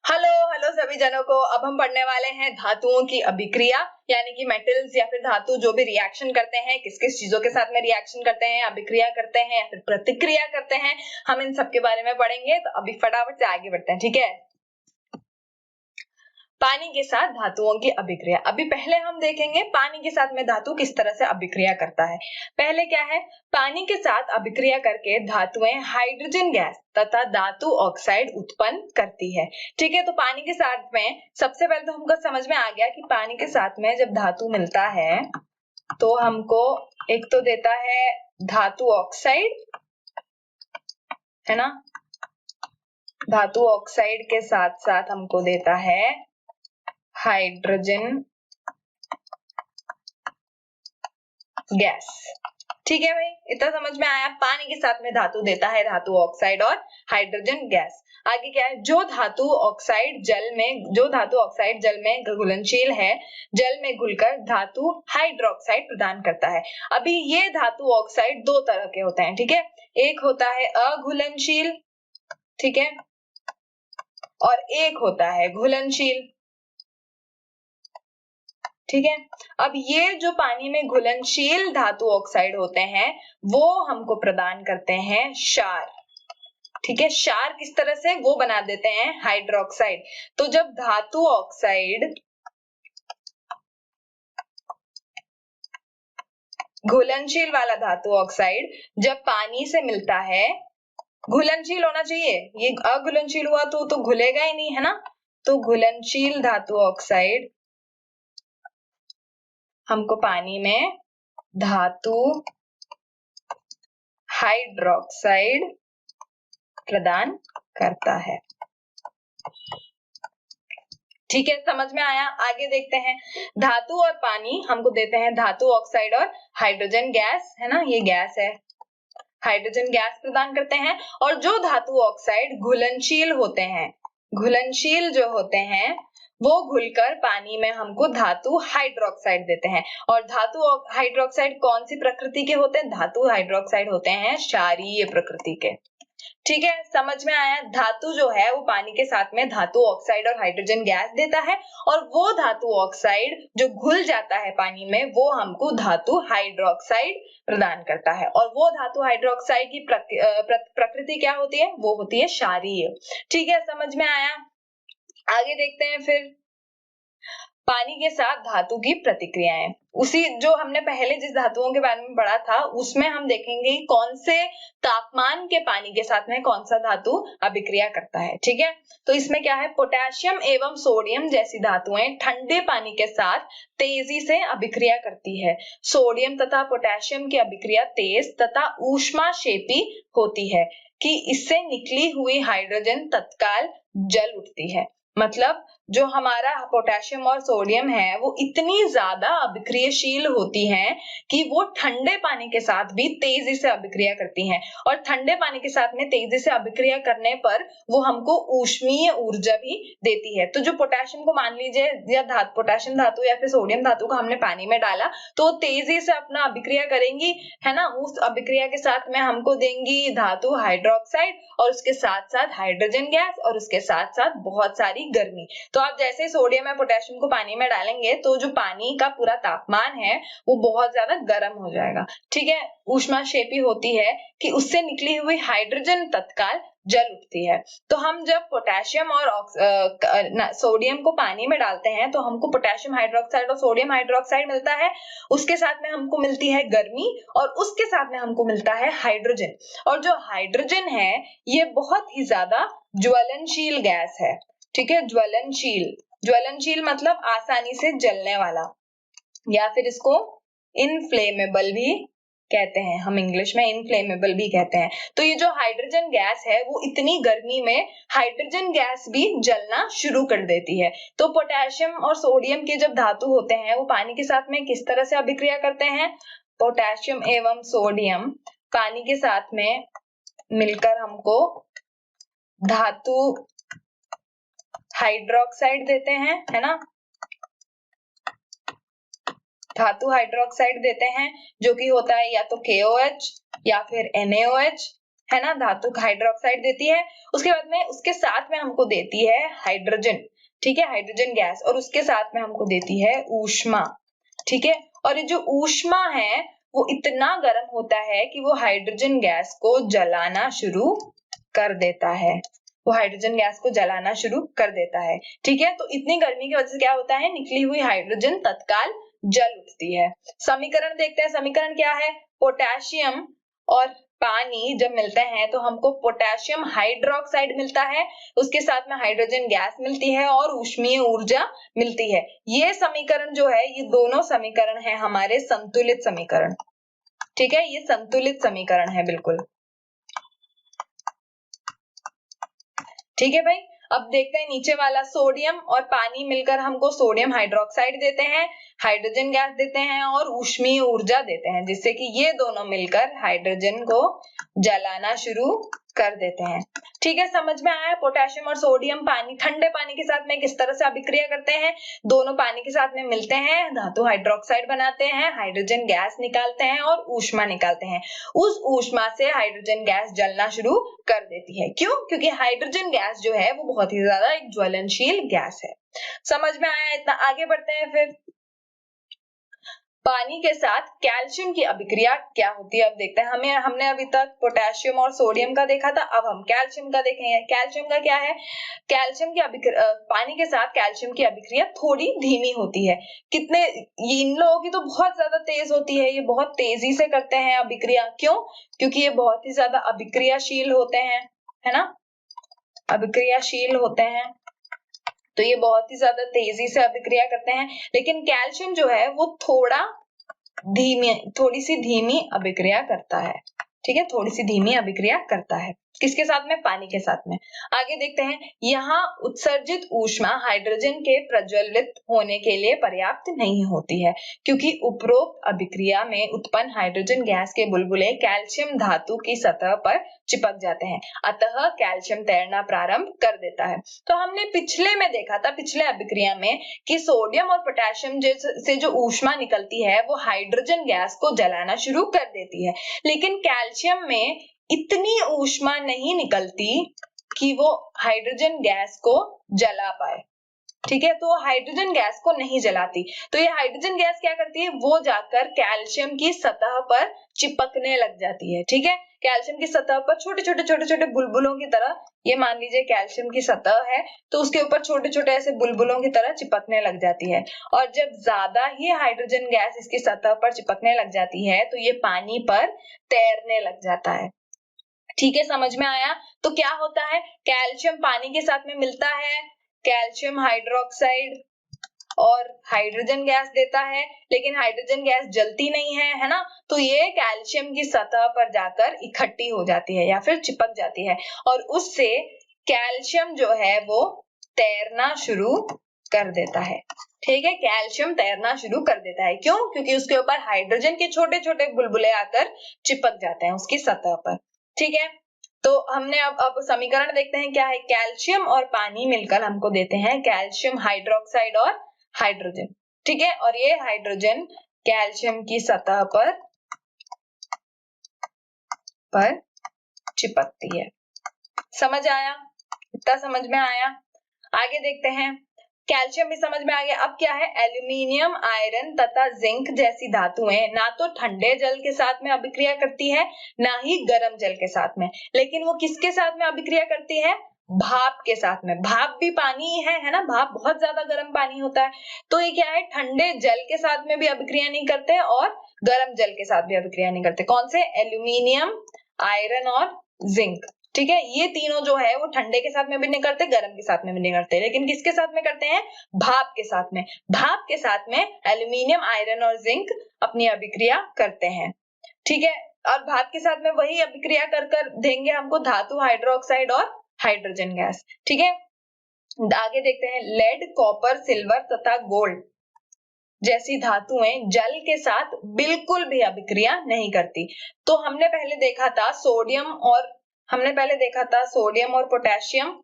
Hello hello सभी जनों को। अब हम पढ़ने वाले हैं धातुओं की अभिक्रिया, यानी कि मेटल्स या फिर धातु जो भी रिएक्शन करते हैं, किस किस चीजों के साथ में रिएक्शन करते हैं, अभिक्रिया करते हैं या फिर प्रतिक्रिया करते हैं, हम इन सब के बारे में पढ़ेंगे। तो अभी फटाफट से आगे बढ़ते हैं, ठीक है। पानी के साथ धातुओं की अभिक्रिया। अभी पहले हम देखेंगे पानी के साथ में धातु किस तरह से अभिक्रिया करता है। पहले क्या है, पानी के साथ अभिक्रिया करके धातुएं हाइड्रोजन गैस तथा धातु ऑक्साइड उत्पन्न करती है। ठीक है, तो पानी के साथ में सबसे पहले तो हमको समझ में आ गया कि पानी के साथ में जब धातु मिलता है तो हमको एक तो देता है धातु ऑक्साइड, है ना। धातु ऑक्साइड के साथ साथ हमको देता है हाइड्रोजन गैस। ठीक है भाई, इतना समझ में आया। पानी के साथ में धातु देता है धातु ऑक्साइड और हाइड्रोजन गैस। आगे क्या है, जो धातु ऑक्साइड जल में घुलनशील है, जल में घुलकर धातु हाइड्रोक्साइड प्रदान करता है। अभी ये धातु ऑक्साइड दो तरह के होते हैं, ठीक है। एक होता है अघुलनशील, ठीक है, और एक होता है घुलनशील, ठीक है। अब ये जो पानी में घुलनशील धातु ऑक्साइड होते हैं वो हमको प्रदान करते हैं क्षार, ठीक है। क्षार किस तरह से, वो बना देते हैं हाइड्रोक्साइड। तो जब धातु ऑक्साइड घुलनशील वाला धातु ऑक्साइड जब पानी से मिलता है, घुलनशील होना चाहिए, ये अघुलनशील हुआ तो घुलेगा ही नहीं, है ना। तो घुलनशील धातु ऑक्साइड हमको पानी में धातु हाइड्रोक्साइड प्रदान करता है। ठीक है, समझ में आया। आगे देखते हैं, धातु और पानी हमको देते हैं धातु ऑक्साइड और हाइड्रोजन गैस, है ना, ये गैस है, हाइड्रोजन गैस प्रदान करते हैं। और जो धातु ऑक्साइड घुलनशील होते हैं, घुलनशील जो होते हैं वो घुलकर पानी में हमको धातु हाइड्रोक्साइड देते हैं। और धातु हाइड्रोक्साइड कौन सी प्रकृति के होते हैं, धातु हाइड्रोक्साइड होते हैं क्षारीय प्रकृति के। ठीक है, समझ में आया। धातु जो है वो पानी के साथ में धातु ऑक्साइड और हाइड्रोजन गैस देता है, और वो धातु ऑक्साइड जो घुल जाता है पानी में वो हमको धातु हाइड्रोक्साइड प्रदान करता है। और वो धातु हाइड्रोक्साइड की प्रकृति क्या होती है, वो होती है क्षारीय। ठीक है, समझ में आया। आगे देखते हैं फिर पानी के साथ धातु की प्रतिक्रियाएं। उसी जो हमने पहले जिस धातुओं के बारे में पढ़ा था उसमें हम देखेंगे कौन से तापमान के पानी के साथ में कौन सा धातु अभिक्रिया करता है। ठीक है, तो इसमें क्या है, पोटेशियम एवं सोडियम जैसी धातुएं ठंडे पानी के साथ तेजी से अभिक्रिया करती है। सोडियम तथा पोटेशियम की अभिक्रिया तेज तथा ऊष्माक्षेपी होती है कि इससे निकली हुई हाइड्रोजन तत्काल जल उठती है। मतलब जो हमारा पोटेशियम और सोडियम है वो इतनी ज्यादा अभिक्रियाशील होती हैं कि वो ठंडे पानी के साथ भी तेजी से अभिक्रिया करती हैं। और ठंडे पानी के साथ में तेजी से अभिक्रिया करने पर वो हमको ऊष्मीय ऊर्जा भी देती है। तो जो पोटेशियम को मान लीजिए, या पोटेशियम धातु या फिर सोडियम धातु को हमने पानी में डाला तो तेजी से अपना अभिक्रिया करेंगी, है ना। उस अभिक्रिया के साथ में हमको देंगी धातु हाइड्रोक्साइड और उसके साथ साथ हाइड्रोजन गैस और उसके साथ साथ बहुत सारी गर्मी। तो आप जैसे सोडियम या पोटेशियम को पानी में डालेंगे तो जो पानी का पूरा तापमान है वो बहुत ज्यादा गर्म हो जाएगा। ठीक है, ऊष्माक्षेपी होती है कि उससे निकली हुई हाइड्रोजन तत्काल जल उठती है। तो हम जब पोटेशियम और सोडियम को पानी में डालते हैं तो हमको पोटेशियम हाइड्रोक्साइड और सोडियम हाइड्रोक्साइड मिलता है, उसके साथ में हमको मिलती है गर्मी और उसके साथ में हमको मिलता है हाइड्रोजन। और जो हाइड्रोजन है ये बहुत ही ज्यादा ज्वलनशील गैस है। ठीक है, ज्वलनशील मतलब आसानी से जलने वाला, या फिर इसको इनफ्लेमेबल भी कहते हैं, हम इंग्लिश में इनफ्लेमेबल भी कहते हैं। तो ये जो हाइड्रोजन गैस है वो इतनी गर्मी में हाइड्रोजन गैस भी जलना शुरू कर देती है। तो पोटेशियम और सोडियम के जब धातु होते हैं वो पानी के साथ में किस तरह से अभिक्रिया करते हैं, पोटेशियम एवं सोडियम पानी के साथ में मिलकर हमको धातु हाइड्रोक्साइड देते हैं, है ना, धातु हाइड्रोक्साइड देते हैं जो कि होता है या तो KOH या फिर NaOH, है ना, धातु हाइड्रोक्साइड देती है, उसके बाद में उसके साथ में हमको देती है हाइड्रोजन, ठीक है, हाइड्रोजन गैस, और उसके साथ में हमको देती है ऊष्मा, ठीक है। और ये जो ऊष्मा है वो इतना गर्म होता है कि वो हाइड्रोजन गैस को जलाना शुरू कर देता है, वो हाइड्रोजन गैस को जलाना शुरू कर देता है, ठीक है। तो इतनी गर्मी की वजह से क्या होता है, निकली हुई हाइड्रोजन तत्काल जल उठती है। समीकरण देखते हैं, समीकरण क्या है, पोटेशियम और पानी जब मिलते हैं तो हमको पोटेशियम हाइड्रोक्साइड मिलता है, उसके साथ में हाइड्रोजन गैस मिलती है और ऊष्मीय ऊर्जा मिलती है। ये समीकरण जो है, ये दोनों समीकरण है हमारे संतुलित समीकरण, ठीक है, ये संतुलित समीकरण है बिल्कुल, ठीक है भाई। अब देखते हैं नीचे वाला, सोडियम और पानी मिलकर हमको सोडियम हाइड्रोक्साइड देते हैं, हाइड्रोजन गैस देते हैं और ऊष्मीय ऊर्जा देते हैं, जिससे कि ये दोनों मिलकर हाइड्रोजन को जलाना शुरू कर देते हैं, ठीक है। समझ में आया, पोटेशियम और सोडियम पानी, ठंडे पानी के साथ में किस तरह से अभिक्रिया करते हैं, दोनों पानी के साथ में मिलते हैं, धातु हाइड्रोक्साइड बनाते हैं, हाइड्रोजन गैस निकालते हैं और ऊष्मा निकालते हैं। उस ऊष्मा से हाइड्रोजन गैस जलना शुरू कर देती है, क्यों, क्योंकि हाइड्रोजन गैस जो है वो बहुत ही ज्यादा एक ज्वलनशील गैस है। समझ में आया इतना, आगे बढ़ते हैं फिर। पानी के साथ कैल्शियम की अभिक्रिया क्या होती है, अब देखते हैं। हमने अभी तक पोटेशियम और सोडियम का देखा था, अब हम कैल्शियम का देखेंगे। कैल्शियम का क्या है, कैल्शियम की अभिक्रिया, पानी के साथ कैल्शियम की अभिक्रिया थोड़ी धीमी होती है। कितने, इन लोगों की तो बहुत ज्यादा तेज होती है, ये बहुत तेजी से करते हैं अभिक्रिया, क्यों, क्योंकि ये बहुत ही ज्यादा अभिक्रियाशील होते हैं, है ना, अभिक्रियाशील होते हैं, तो ये बहुत ही ज्यादा तेजी से अभिक्रिया करते हैं। लेकिन कैल्शियम जो है वो थोड़ी सी धीमी अभिक्रिया करता है, ठीक है, थोड़ी सी धीमी अभिक्रिया करता है, किसके साथ में, पानी के साथ में। आगे देखते हैं, यहाँ उत्सर्जित ऊष्मा हाइड्रोजन के प्रज्वलित होने के लिए पर्याप्त नहीं होती है, क्योंकि उपरोक्त अभिक्रिया में उत्पन्न हाइड्रोजन गैस के बुलबुले कैल्शियम धातु की सतह पर चिपक जाते हैं, अतः कैल्शियम तैरना प्रारंभ कर देता है। तो हमने पिछले में देखा था, पिछले अभिक्रिया में, कि सोडियम और पोटेशियम से जो ऊष्मा निकलती है वो हाइड्रोजन गैस को जलाना शुरू कर देती है, लेकिन कैल्शियम में इतनी ऊष्मा नहीं निकलती कि वो हाइड्रोजन गैस को जला पाए, ठीक है, तो हाइड्रोजन गैस को नहीं जलाती। तो ये हाइड्रोजन गैस क्या करती है, वो जाकर कैल्शियम की सतह पर चिपकने लग जाती है, ठीक है, कैल्शियम की सतह पर छोटे छोटे बुलबुलों की तरह, ये मान लीजिए कैल्शियम की सतह है तो उसके ऊपर छोटे छोटे ऐसे बुलबुलों की तरह चिपकने लग जाती है, और जब ज्यादा ही हाइड्रोजन गैस इसकी सतह पर चिपकने लग जाती है तो ये पानी पर तैरने लग जाता है, ठीक है, समझ में आया। तो क्या होता है, कैल्शियम पानी के साथ में मिलता है, कैल्शियम हाइड्रोक्साइड और हाइड्रोजन गैस देता है, लेकिन हाइड्रोजन गैस जलती नहीं है ना, तो ये कैल्शियम की सतह पर जाकर इकट्ठी हो जाती है या फिर चिपक जाती है, और उससे कैल्शियम जो है वो तैरना शुरू कर देता है, ठीक है, कैल्शियम तैरना शुरू कर देता है, क्यों, क्योंकि उसके ऊपर हाइड्रोजन के छोटे छोटे बुलबुले आकर चिपक जाते हैं उसकी सतह पर, ठीक है। तो हमने अब समीकरण देखते हैं क्या है, कैल्शियम और पानी मिलकर हमको देते हैं कैल्शियम हाइड्रोक्साइड और हाइड्रोजन, ठीक है, और ये हाइड्रोजन कैल्शियम की सतह पर चिपकती है। समझ आया, इतना समझ में आया। आगे देखते हैं, कैल्शियम भी समझ में आ गया। अब क्या है, एल्यूमिनियम, आयरन तथा जिंक जैसी धातुएं ना तो ठंडे जल के साथ में अभिक्रिया करती है ना ही गर्म जल के साथ में, लेकिन वो किसके साथ में अभिक्रिया करती है, भाप के साथ में। भाप भी पानी ही है ना, भाप बहुत ज्यादा गर्म पानी होता है, तो ये क्या है, ठंडे जल के साथ में भी अभिक्रिया नहीं करते और गर्म जल के साथ भी अभिक्रिया नहीं करते। कौन से, एल्यूमिनियम, आयरन और जिंक, ठीक है, ये तीनों जो है वो ठंडे के साथ में भी नहीं करते, गर्म के साथ में भी नहीं करते, लेकिन किसके साथ में करते हैं, भाप के साथ में। भाप के साथ में एल्यूमिनियम, आयरन और जिंक अपनी अभिक्रिया करते हैं, ठीक है, और भाप के साथ में वही अभिक्रिया कर देंगे हमको धातु हाइड्रोक्साइड और हाइड्रोजन गैस, ठीक है। आगे देखते हैं, लेड, कॉपर, सिल्वर तथा गोल्ड जैसी धातुएं जल के साथ बिल्कुल भी अभिक्रिया नहीं करती। तो हमने पहले देखा था सोडियम और पोटेशियम,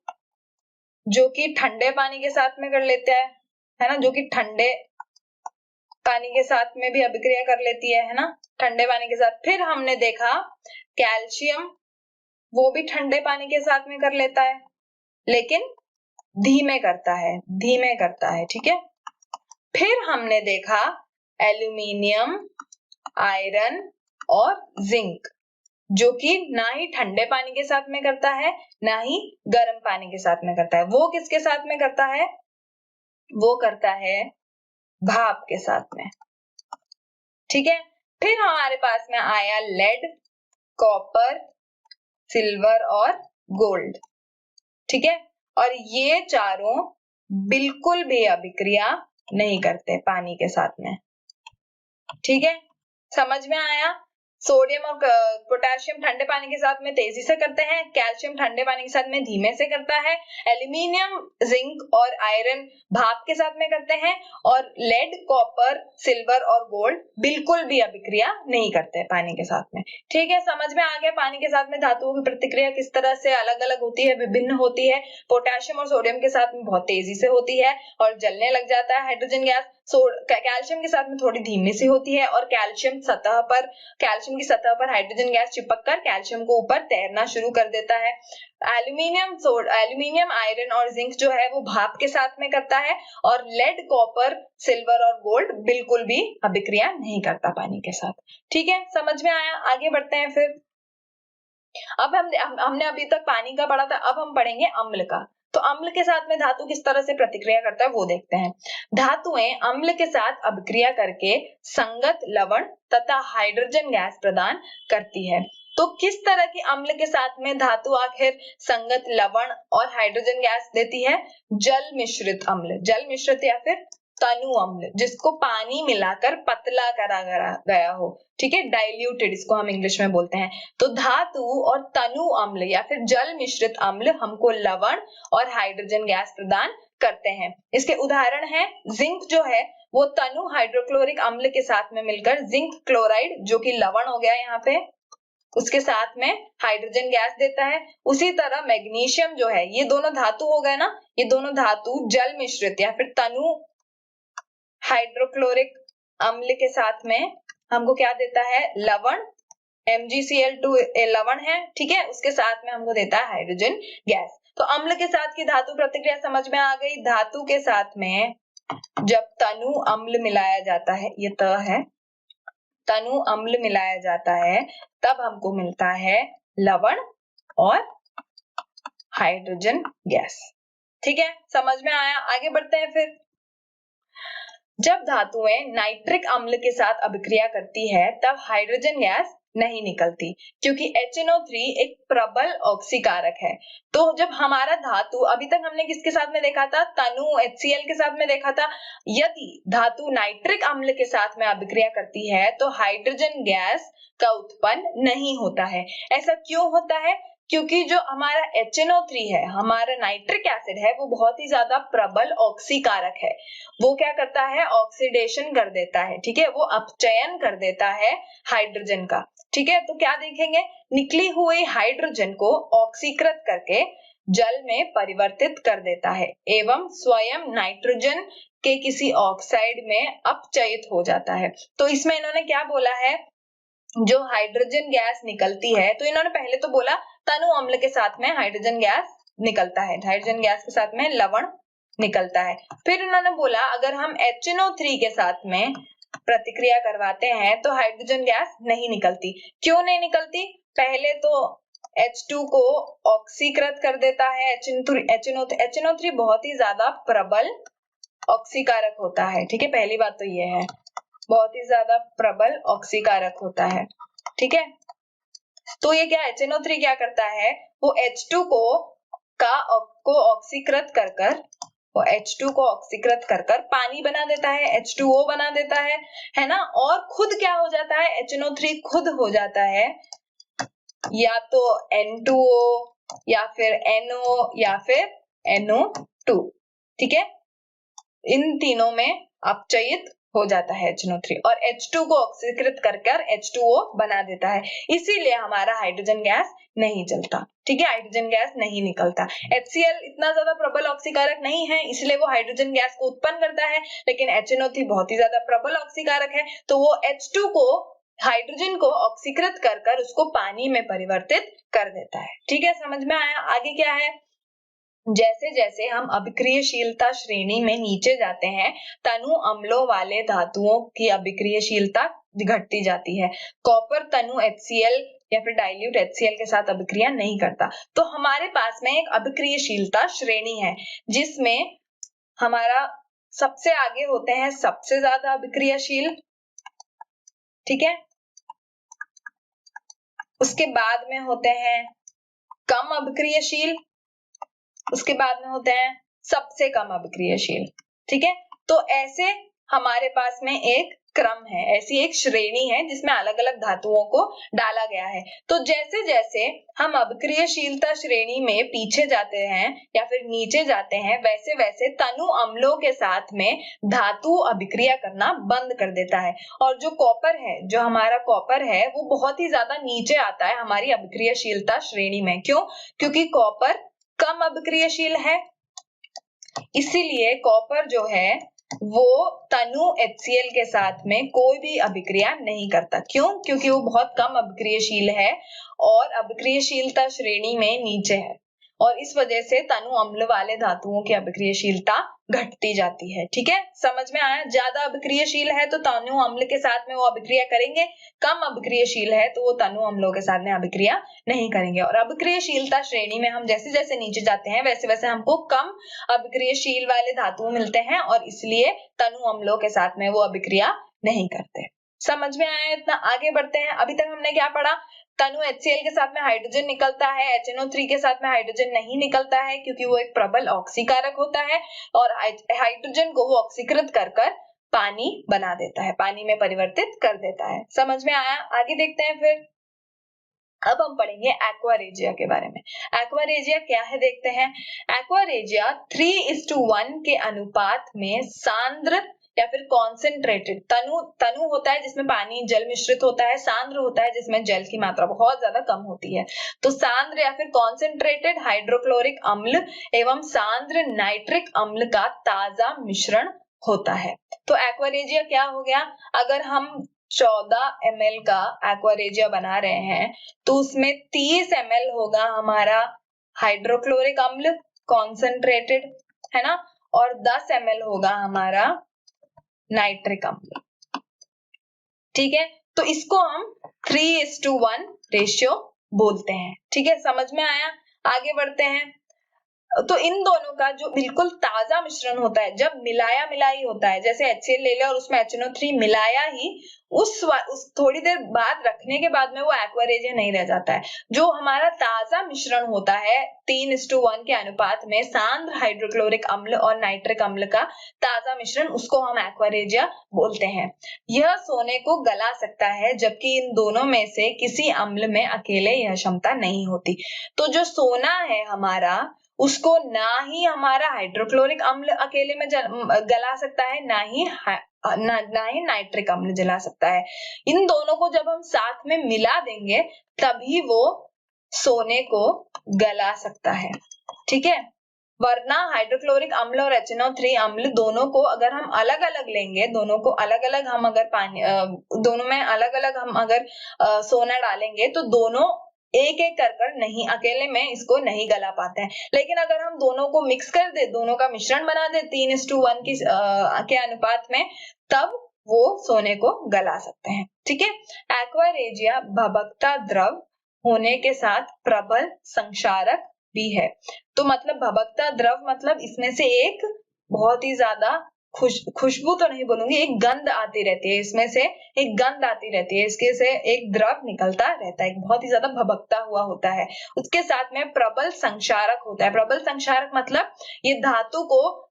जो कि ठंडे पानी के साथ में कर लेते हैं, है ना, जो कि ठंडे पानी के साथ में भी अभिक्रिया कर लेती है ना, ठंडे पानी के साथ। फिर हमने देखा कैल्शियम वो भी ठंडे पानी के साथ में कर लेता है, लेकिन धीमे करता है, ठीक है। फिर हमने देखा एल्यूमिनियम, आयरन और जिंक, जो कि ना ही ठंडे पानी के साथ में करता है ना ही गर्म पानी के साथ में करता है। वो किसके साथ में करता है? वो करता है भाप के साथ में, ठीक है। फिर हमारे पास में आया लेड, कॉपर, सिल्वर और गोल्ड, ठीक है। और ये चारों बिल्कुल भी अभिक्रिया नहीं करते पानी के साथ में, ठीक है। समझ में आया? सोडियम और पोटेशियम ठंडे पानी के साथ में तेजी से करते हैं, कैल्शियम ठंडे पानी के साथ में धीमे से करता है, एल्यूमिनियम, जिंक और आयरन भाप के साथ में करते हैं, और लेड, कॉपर, सिल्वर और गोल्ड बिल्कुल भी अभिक्रिया नहीं करते हैं पानी के साथ में, ठीक है। समझ में आ गया पानी के साथ में धातुओं की प्रतिक्रिया किस तरह से अलग अलग होती है, विभिन्न होती है। पोटेशियम और सोडियम के साथ में बहुत तेजी से होती है और जलने लग जाता है हाइड्रोजन गैस। कैल्शियम के साथ में थोड़ी धीमी सी होती है और कैल्शियम की सतह पर हाइड्रोजन गैस चिपककर कैल्शियम को ऊपर तैरना शुरू कर देता है। एल्यूमिनियम, आयरन और जिंक जो है वो भाप के साथ में करता है, और लेड, कॉपर, सिल्वर और गोल्ड बिल्कुल भी अभिक्रिया नहीं करता पानी के साथ, ठीक है। समझ में आया? आगे बढ़ते हैं फिर। अब हमने अभी तक पानी का पढ़ा था, अब हम पढ़ेंगे अम्ल का। तो अम्ल के साथ में धातु किस तरह से प्रतिक्रिया करता है वो देखते हैं। धातुएं अम्ल के साथ अभिक्रिया करके संगत लवण तथा हाइड्रोजन गैस प्रदान करती है। तो किस तरह की अम्ल के साथ में धातु आखिर संगत लवण और हाइड्रोजन गैस देती है? जल मिश्रित अम्ल, जल मिश्रित या फिर तनु अम्ल, जिसको पानी मिलाकर पतला करा गया हो, ठीक है, डाइल्यूटेड इसको हम इंग्लिश में बोलते हैं। तो धातु और तनु अम्ल या फिर जल मिश्रित अम्ल हमको लवण और हाइड्रोजन गैस प्रदान करते हैं। इसके उदाहरण हैं जिंक जो है वो तनु हाइड्रोक्लोरिक अम्ल के साथ में मिलकर जिंक क्लोराइड, जो कि लवण हो गया यहाँ पे, उसके साथ में हाइड्रोजन गैस देता है। उसी तरह मैग्नीशियम जो है, ये दोनों धातु हो गए ना, ये दोनों धातु जल मिश्रित या फिर तनु हाइड्रोक्लोरिक अम्ल के साथ में हमको क्या देता है? लवण, MgCl2 लवण है, ठीक है, उसके साथ में हमको देता है हाइड्रोजन गैस। तो अम्ल के साथ की धातु प्रतिक्रिया समझ में आ गई। धातु के साथ में जब तनु अम्ल मिलाया जाता है, ये त है, तनु अम्ल मिलाया जाता है, तब हमको मिलता है लवण और हाइड्रोजन गैस, ठीक है। समझ में आया? आगे बढ़ते हैं फिर। जब धातुएं नाइट्रिक अम्ल के साथ अभिक्रिया करती है तब हाइड्रोजन गैस नहीं निकलती, क्योंकि HNO3 एक प्रबल ऑक्सीकारक है। तो जब हमारा धातु, अभी तक हमने किसके साथ में देखा था? तनु HCl के साथ में देखा था। यदि धातु नाइट्रिक अम्ल के साथ में अभिक्रिया करती है तो हाइड्रोजन गैस का उत्पन्न नहीं होता है। ऐसा क्यों होता है? क्योंकि जो हमारा HNO3 है, हमारा नाइट्रिक एसिड है, वो बहुत ही ज्यादा प्रबल ऑक्सीकारक है। वो क्या करता है? ऑक्सीडेशन कर देता है, ठीक है, वो अपचयन कर देता है हाइड्रोजन का, ठीक है। तो क्या देखेंगे? निकली हुई हाइड्रोजन को ऑक्सीकृत करके जल में परिवर्तित कर देता है एवं स्वयं नाइट्रोजन के किसी ऑक्साइड में अपचयित हो जाता है। तो इसमें इन्होंने क्या बोला है? जो हाइड्रोजन गैस निकलती है, तो इन्होंने पहले तो बोला तनु अम्ल के साथ में हाइड्रोजन गैस निकलता है, हाइड्रोजन गैस के साथ में लवण निकलता है। फिर इन्होंने बोला अगर हम HNO3 के साथ में प्रतिक्रिया करवाते हैं तो हाइड्रोजन गैस नहीं निकलती। क्यों नहीं निकलती? पहले तो H2 को ऑक्सीकृत कर देता है, HNO3 बहुत ही ज्यादा प्रबल ऑक्सीकारक होता है, ठीक है, पहली बात तो ये है, बहुत ही ज्यादा प्रबल ऑक्सीकारक होता है, ठीक है। तो ये क्या HNO3 क्या करता है? वो H2 को ऑक्सीकृत कर कर पानी बना देता है, H2O बना देता है ना। और खुद क्या हो जाता है? HNO3 खुद हो जाता है या तो N2O या फिर NO या फिर NO2, ठीक है, इन तीनों में अपचयित हो जाता है HNO3 और H2 को ऑक्सीकृत कर H2O बना देता है। इसीलिए हमारा हाइड्रोजन गैस नहीं जलता, ठीक है, हाइड्रोजन गैस नहीं निकलता। HCl इतना ज्यादा प्रबल ऑक्सीकारक नहीं है, इसलिए वो हाइड्रोजन गैस को उत्पन्न करता है, लेकिन HNO3 बहुत ही ज्यादा प्रबल ऑक्सीकारक है, तो वो H2 को हाइड्रोजन को ऑक्सीकृत कर कर उसको पानी में परिवर्तित कर देता है। ठीक है, समझ में आया? आगे क्या है, जैसे जैसे हम अभिक्रियशीलता श्रेणी में नीचे जाते हैं, तनु अम्लों वाले धातुओं की अभिक्रियशीलता घटती जाती है। कॉपर तनु HCl या फिर डाइल्यूट HCl के साथ अभिक्रिया नहीं करता। तो हमारे पास में एक अभिक्रियशीलता श्रेणी है जिसमें हमारा सबसे आगे होते हैं सबसे ज्यादा अभिक्रियाशील, ठीक है, उसके बाद में होते हैं कम अभिक्रियशील, उसके बाद में होते हैं सबसे कम अभिक्रियशील। ठीक है, तो ऐसे हमारे पास में एक क्रम है, ऐसी एक श्रेणी है जिसमें अलग अलग धातुओं को डाला गया है। तो जैसे जैसे हम अभिक्रियशीलता श्रेणी में पीछे जाते हैं या फिर नीचे जाते हैं, वैसे वैसे तनु अम्लों के साथ में धातु अभिक्रिया करना बंद कर देता है। और जो कॉपर है, जो हमारा कॉपर है, वो बहुत ही ज्यादा नीचे आता है हमारी अभिक्रियशीलता श्रेणी में। क्यों? क्योंकि कॉपर कम अभिक्रियशील है, इसीलिए कॉपर जो है वो तनु HCl के साथ में कोई भी अभिक्रिया नहीं करता। क्यों? क्योंकि वो बहुत कम अभिक्रियशील है और अभिक्रियशीलता श्रेणी में नीचे है, और इस वजह से तनु अम्ल वाले धातुओं की अभिक्रियशीलता घटती जाती है। ठीक है, समझ में आया? ज्यादा अभिक्रियशील है तो तनु अम्ल के साथ में वो अभिक्रिया करेंगे, कम अभिक्रियशील है तो वो तनु अम्लों के साथ में अभिक्रिया नहीं करेंगे। और अभिक्रियशीलता श्रेणी में हम जैसे जैसे नीचे जाते हैं वैसे वैसे हमको कम अभिक्रियशील वाले धातु मिलते हैं, और इसलिए तनु अम्लों के साथ में वो अभिक्रिया नहीं करते। समझ में आया इतना? आगे बढ़ते हैं। अभी तक हमने क्या पढ़ा? तनु HCl के साथ में हाइड्रोजन निकलता है, HNO3 के साथ में हाइड्रोजन नहीं निकलता है क्योंकि वो एक प्रबल ऑक्सीकारक होता है, और हाइड्रोजन को वो ऑक्सीकृत कर कर पानी बना देता है, पानी में परिवर्तित कर देता है। समझ में आया? आगे देखते हैं फिर। अब हम पढ़ेंगे एक्वा रेजिया के बारे में। एक्वा रेजिया क्या है देखते हैं। एक्वा रेजिया 3:1 के अनुपात में सांद्र या फिर कॉन्सेंट्रेटेड, तनु होता है जिसमें पानी जल मिश्रित होता है, सांद्र होता है जिसमें जल की मात्रा बहुत ज्यादा कम होती है। तो सांद्र या फिर कॉन्सेंट्रेटेड हाइड्रोक्लोरिक अम्ल एवं सांद्र नाइट्रिक अम्ल का ताजा मिश्रण होता है। तो एक्वा रेजिया क्या हो गया? अगर हम 14 ml का एक्वा रेजिया बना रहे हैं तो उसमें 30 ml होगा हमारा हाइड्रोक्लोरिक अम्ल कॉन्सेंट्रेटेड, है ना, और 10 ml होगा हमारा नाइट्रिक अम्ल। ठीक है, तो इसको हम 3:1 रेशियो बोलते हैं। ठीक है, समझ में आया? आगे बढ़ते हैं। तो इन दोनों का जो बिल्कुल ताजा मिश्रण होता है, जब मिलाया मिलाई होता है, जैसे HCl ले लिया और उसमें HNO3 मिलाया ही, उस थोड़ी देर बाद रखने के बाद में वो एक्वा रेजिया नहीं रह जाता है। जो हमारा ताजा मिश्रण होता है 3:1 के अनुपात में सांद्र हाइड्रोक्लोरिक अम्ल और नाइट्रिक अम्ल का ताजा मिश्रण, उसको हम एक्वा रेजिया बोलते हैं। यह सोने को गला सकता है, जबकि इन दोनों में से किसी अम्ल में अकेले यह क्षमता नहीं होती। तो जो सोना है हमारा, उसको ना ही हमारा हाइड्रोक्लोरिक अम्ल अकेले में गला सकता है, ना ही नाइट्रिक अम्ल जला सकता है। इन दोनों को जब हम साथ में मिला देंगे तभी वो सोने को गला सकता है। ठीक है, वरना हाइड्रोक्लोरिक अम्ल और HNO3 अम्ल दोनों को अगर हम अलग अलग लेंगे, दोनों को अलग अलग हम अगर दोनों में अलग अलग हम अगर सोना डालेंगे तो दोनों एक एक कर नहीं, अकेले में इसको नहीं गला पाते हैं। लेकिन अगर हम दोनों को मिक्स कर दे, दोनों का मिश्रण बना दे 3:1 के अनुपात में, तब वो सोने को गला सकते हैं। ठीक है, एक्वा रेजिया भभकता द्रव होने के साथ प्रबल संक्षारक भी है। तो मतलब भभकता द्रव मतलब इसमें से एक बहुत ही ज्यादा खुशबू तो नहीं बोलूंगी, एक गंध आती रहती है, इसमें से एक गंध आती रहती है, इसके से एक द्रव निकलता रहता है, बहुत ही ज्यादा भभकता हुआ होता है। उसके साथ में प्रबल संक्षारक होता है। प्रबल संक्षारक मतलब ये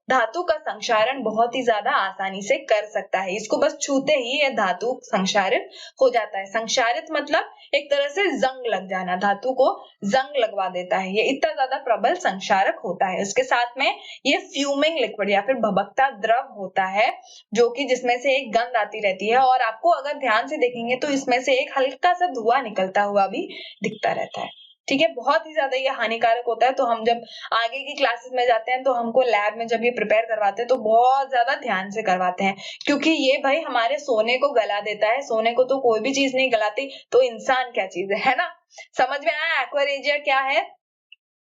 धातु का संक्षारण बहुत ही ज्यादा आसानी से कर सकता है। इसको बस छूते ही ये धातु संक्षारित हो जाता है। संक्षारित मतलब एक तरह से जंग लग जाना, धातु को जंग लगवा देता है, ये इतना ज्यादा प्रबल संक्षारक होता है। उसके साथ में ये फ्यूमिंग लिक्विड या फिर भभकता द्रव होता है, जो कि जिसमें से एक गंध आती रहती है, और आपको अगर ध्यान से देखेंगे तो इसमें से एक हल्का सा धुआं निकलता हुआ भी दिखता रहता है। ठीक है, बहुत ही ज्यादा ये हानिकारक होता है। तो हम जब आगे की क्लासेस में जाते हैं तो हमको लैब में जब ये प्रिपेयर करवाते हैं तो बहुत ज्यादा ध्यान से करवाते हैं, क्योंकि ये भाई हमारे सोने को गला देता है। सोने को तो कोई भी चीज नहीं गलाती, तो इंसान क्या चीज है ना। समझ में आया एक्वारेजिया क्या है?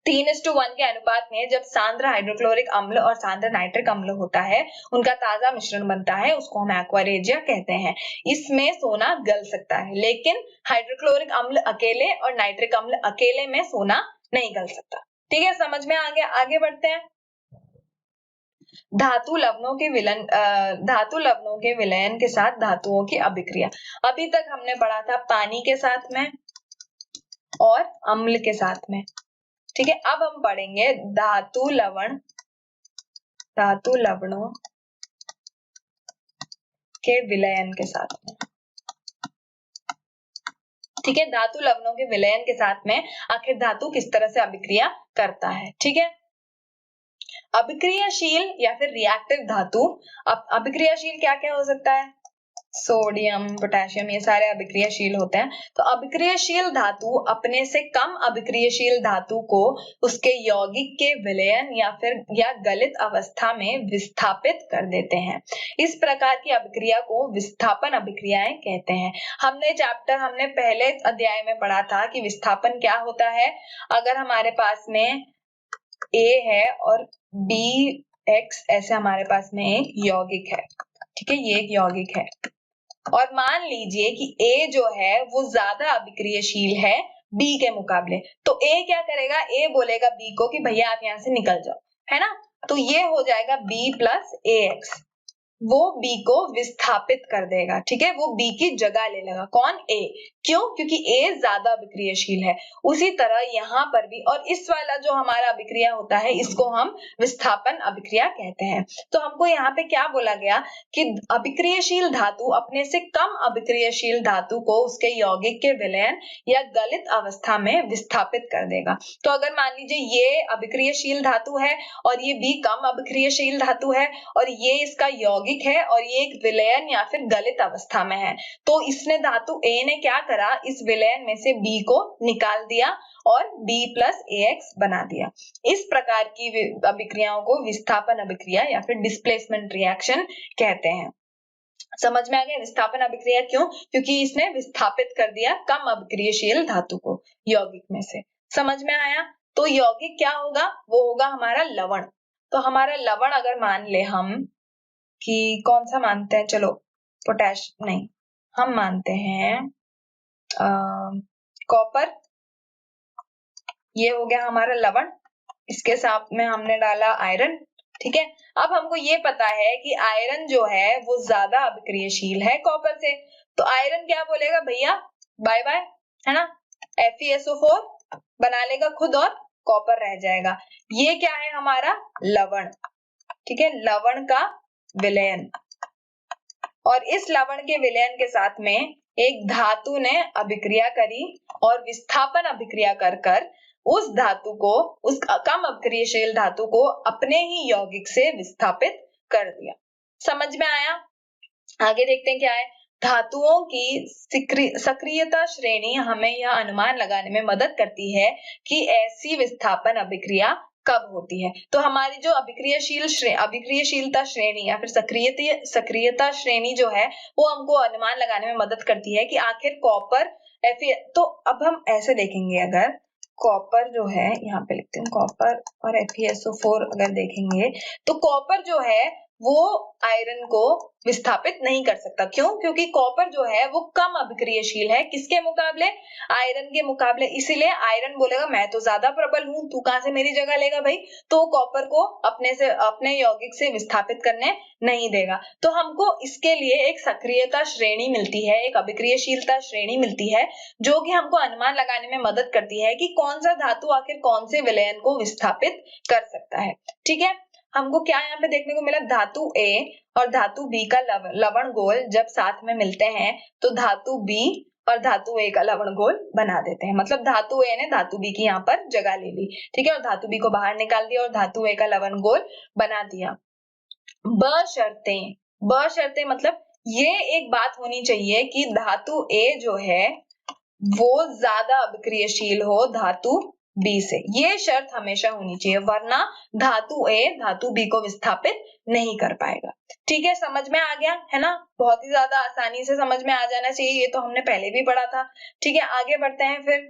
3:1 के अनुपात में जब सांद्र हाइड्रोक्लोरिक अम्ल और सांद्र नाइट्रिक अम्ल होता है, उनका ताजा मिश्रण बनता है, उसको हम एक्वारेजिया कहते हैं। इसमें सोना गल सकता है, लेकिन हाइड्रोक्लोरिक अम्ल अकेले और नाइट्रिक अम्ल अकेले में सोना नहीं गल सकता। ठीक है, समझ में आ गया। आगे बढ़ते हैं। धातु लवणों के विलयन के साथ धातुओं की अभिक्रिया। अभी तक हमने पढ़ा था पानी के साथ में और अम्ल के साथ में। ठीक है, अब हम पढ़ेंगे धातु लवणों के विलयन के साथ में। ठीक है, धातु लवणों के विलयन के साथ में आखिर धातु किस तरह से अभिक्रिया करता है। ठीक है, अभिक्रियाशील या फिर रिएक्टिव धातु। अब अभिक्रियाशील क्या क्या हो सकता है? सोडियम, पोटेशियम, ये सारे अभिक्रियाशील होते हैं। तो अभिक्रियाशील धातु अपने से कम अभिक्रियाशील धातु को उसके यौगिक के विलयन या गलित अवस्था में विस्थापित कर देते हैं। इस प्रकार की अभिक्रिया को विस्थापन अभिक्रियाएं कहते हैं। हमने पहले अध्याय में पढ़ा था कि विस्थापन क्या होता है। अगर हमारे पास में A है और BX ऐसे हमारे पास में एक यौगिक है। ठीक है, ये एक यौगिक है और मान लीजिए कि A जो है वो ज्यादा अभिक्रियाशील है B के मुकाबले, तो A क्या करेगा? A बोलेगा B को कि भैया आप यहाँ से निकल जाओ, है ना। तो ये हो जाएगा B प्लस AX, वो B को विस्थापित कर देगा। ठीक है, वो B की जगह ले लेगा। कौन? A। क्यों? क्योंकि A ज्यादा अभिक्रियाशील है। उसी तरह यहाँ पर भी, और इस वाला जो हमारा अभिक्रिया होता है इसको हम विस्थापन अभिक्रिया कहते हैं। तो हमको यहाँ पे क्या बोला गया कि अभिक्रियाशील धातु अपने से कम अभिक्रियाशील धातु को उसके यौगिक के विलयन या गलित अवस्था में विस्थापित कर देगा। तो अगर मान लीजिए ये अभिक्रियाशील धातु है और ये B कम अभिक्रियाशील धातु है और ये इसका यौगिक है और ये एक विलयन या फिर गलित अवस्था में है, तो इसने धातु A ने क्या करा? इस विलयन में से B को निकाल दिया और B प्लस AX बना दिया। इस प्रकार की अभिक्रियाओं को विस्थापन अभिक्रिया या फिर डिस्प्लेसमेंट रिएक्शन कहते हैं। समझ में आ गया? विस्थापन अभिक्रिया क्यों? क्योंकि इसने विस्थापित कर दिया कम अभिक्रियाशील धातु को यौगिक में से। समझ में आया? तो यौगिक क्या होगा? वो होगा हमारा लवण। तो हमारा लवण अगर मान ले हम कि कौन सा मानते हैं, चलो पोटैश नहीं, हम मानते हैं कॉपर। ये हो गया हमारा लवण, इसके साथ में हमने डाला आयरन। ठीक है, अब हमको ये पता है कि आयरन जो है वो ज्यादा अभिक्रियाशील है कॉपर से, तो आयरन क्या बोलेगा? भैया बाय बाय, है ना। FeSO4 बना लेगा खुद और कॉपर रह जाएगा। ये क्या है? हमारा लवण। ठीक है, लवण का विलयन, और इस लवण के विलयन के साथ में एक धातु ने अभिक्रिया करी और विस्थापन अभिक्रिया कर उस धातु को, उस कम अभिक्रियाशील धातु को अपने ही यौगिक से विस्थापित कर दिया। समझ में आया? आगे देखते हैं क्या है। धातुओं की सक्रियता श्रेणी हमें यह अनुमान लगाने में मदद करती है कि ऐसी विस्थापन अभिक्रिया कब होती है। तो हमारी जो अभिक्रियाशीलता श्रेणी या फिर सक्रियता श्रेणी जो है वो हमको अनुमान लगाने में मदद करती है कि आखिर कॉपर तो अब हम ऐसे देखेंगे, अगर कॉपर जो है, यहाँ पे लिखते हैं कॉपर और FeSO4 अगर देखेंगे तो कॉपर जो है वो आयरन को विस्थापित नहीं कर सकता। क्यों? क्योंकि कॉपर जो है वो कम अभिक्रियाशील है किसके मुकाबले? आयरन के मुकाबले। इसीलिए आयरन बोलेगा मैं तो ज्यादा प्रबल हूं, तू कहां से मेरी जगह लेगा भाई, तो कॉपर को अपने यौगिक से विस्थापित करने नहीं देगा। तो हमको इसके लिए एक सक्रियता श्रेणी मिलती है, एक अभिक्रियाशीलता श्रेणी मिलती है, जो कि हमको अनुमान लगाने में मदद करती है कि कौन सा धातु आखिर कौन से विलयन को विस्थापित कर सकता है। ठीक है, हमको क्या यहाँ पे देखने को मिला? धातु A और धातु B का लवण गोल जब साथ में मिलते हैं तो धातु B और धातु A का लवण गोल बना देते हैं। मतलब धातु A ने धातु B की यहाँ पर जगह ले ली। ठीक है, और धातु B को बाहर निकाल दिया और धातु A का लवण गोल बना दिया। बशर्ते मतलब ये एक बात होनी चाहिए कि धातु A जो है वो ज्यादा अभिक्रियशील हो धातु बी से। ये शर्त हमेशा होनी चाहिए, वरना धातु ए धातु बी को विस्थापित नहीं कर पाएगा। ठीक है, समझ में आ गया है ना? बहुत ही ज्यादा आसानी से समझ में आ जाना चाहिए, ये तो हमने पहले भी पढ़ा था। ठीक है, आगे बढ़ते हैं फिर।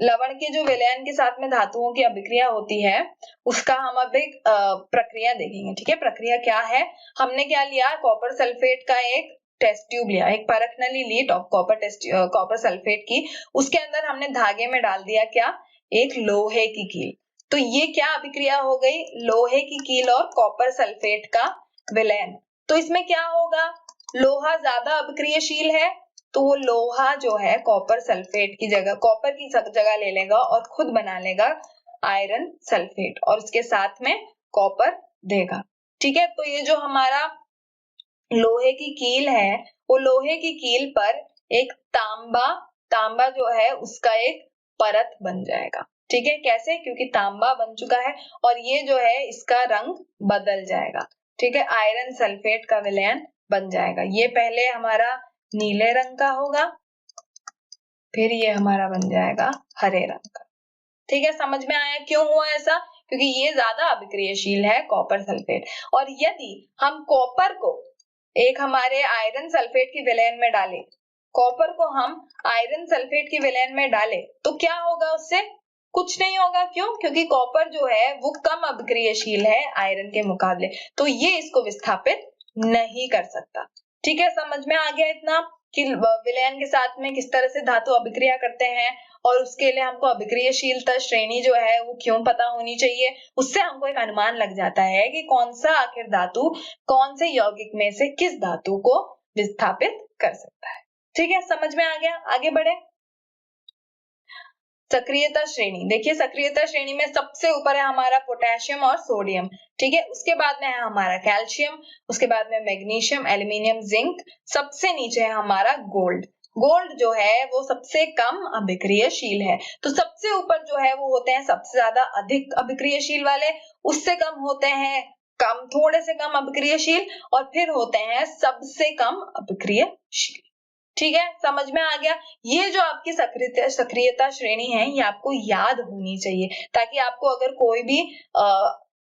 लवण के जो विलयन के साथ में धातुओं की अभिक्रिया होती है, उसका हम अब एक प्रक्रिया देखेंगे। ठीक है, प्रक्रिया क्या है? हमने क्या लिया? कॉपर सल्फेट का एक टेस्ट ट्यूब लिया, एक परख नली ली कॉपर सल्फेट की। उसके अंदर हमने धागे में डाल दिया क्या? एक लोहे की कील। तो ये क्या अभिक्रिया हो गई? लोहे की कील और कॉपर सल्फेट का विलयन। तो इसमें क्या होगा? लोहा ज्यादा अभिक्रियशील है, तो वो लोहा जो है कॉपर सल्फेट की जगह, कॉपर की जगह ले लेगा और खुद बना लेगा आयरन सल्फेट, और उसके साथ में कॉपर देगा। ठीक है, तो ये जो हमारा लोहे की कील है, वो लोहे की कील पर एक तांबा जो है उसका एक परत बन जाएगा। ठीक है, कैसे? क्योंकि तांबा बन चुका है और ये जो है इसका रंग बदल जाएगा। ठीक है, आयरन सल्फेट का विलयन बन जाएगा। ये पहले हमारा नीले रंग का होगा, फिर ये हमारा बन जाएगा हरे रंग का। ठीक है, समझ में आया क्यों हुआ ऐसा? क्योंकि ये ज्यादा अभिक्रियशील है कॉपर सल्फेट। और यदि हम कॉपर को एक हमारे आयरन सल्फेट की विलयन में डालें, कॉपर को हम आयरन सल्फेट की विलयन में डालें, तो क्या होगा? उससे कुछ नहीं होगा। क्यों? क्योंकि कॉपर जो है वो कम अभिक्रियशील है आयरन के मुकाबले, तो ये इसको विस्थापित नहीं कर सकता। ठीक है, समझ में आ गया इतना कि विलयन के साथ में किस तरह से धातु अभिक्रिया करते हैं, और उसके लिए हमको अभिक्रियशीलता श्रेणी जो है वो क्यों पता होनी चाहिए। उससे हमको एक अनुमान लग जाता है कि कौन सा आखिर धातु कौन से यौगिक में से किस धातु को विस्थापित कर सकता है। ठीक है, समझ में आ गया? आगे बढ़े। सक्रियता श्रेणी देखिए, सक्रियता श्रेणी में सबसे ऊपर है हमारा पोटेशियम और सोडियम। ठीक है, उसके बाद में है हमारा कैल्शियम, उसके बाद में मैग्नीशियम, एल्यूमिनियम, जिंक, सबसे नीचे है हमारा गोल्ड। गोल्ड जो है वो सबसे कम अभिक्रियशील है। तो सबसे ऊपर जो है वो होते हैं सबसे ज्यादा अधिक अभिक्रियशील वाले, उससे कम होते हैं कम, थोड़े से कम अभिक्रियशील, और फिर होते हैं सबसे कम अभिक्रियशील। ठीक है, समझ में आ गया? ये जो आपकी सक्रियता श्रेणी है, ये आपको याद होनी चाहिए, ताकि आपको अगर कोई भी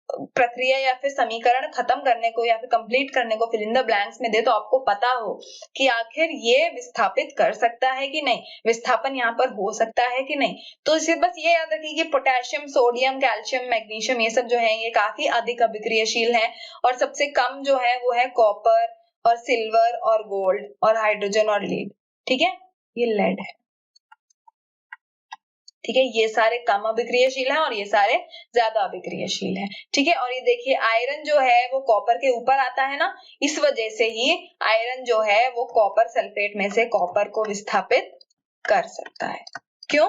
प्रक्रिया या फिर समीकरण खत्म करने को या फिर कंप्लीट करने को फिल इन द ब्लैंक्स में दे, तो आपको पता हो कि आखिर ये विस्थापित कर सकता है कि नहीं, विस्थापन यहाँ पर हो सकता है कि नहीं। तो इसे बस ये याद रखिए कि पोटेशियम, सोडियम, कैल्शियम, मैग्नीशियम, ये सब जो है ये काफी अधिक अभिक्रियशील है, और सबसे कम जो है वो है कॉपर और सिल्वर और गोल्ड और हाइड्रोजन और लीड। ठीक है, ये लेड है। ठीक है, ये सारे कम अभिक्रियशील हैं और ये सारे ज्यादा अभिक्रियशील हैं। ठीक है, और ये देखिए आयरन जो है वो कॉपर के ऊपर आता है ना, इस वजह से ही आयरन जो है वो कॉपर सल्फेट में से कॉपर को विस्थापित कर सकता है। क्यों?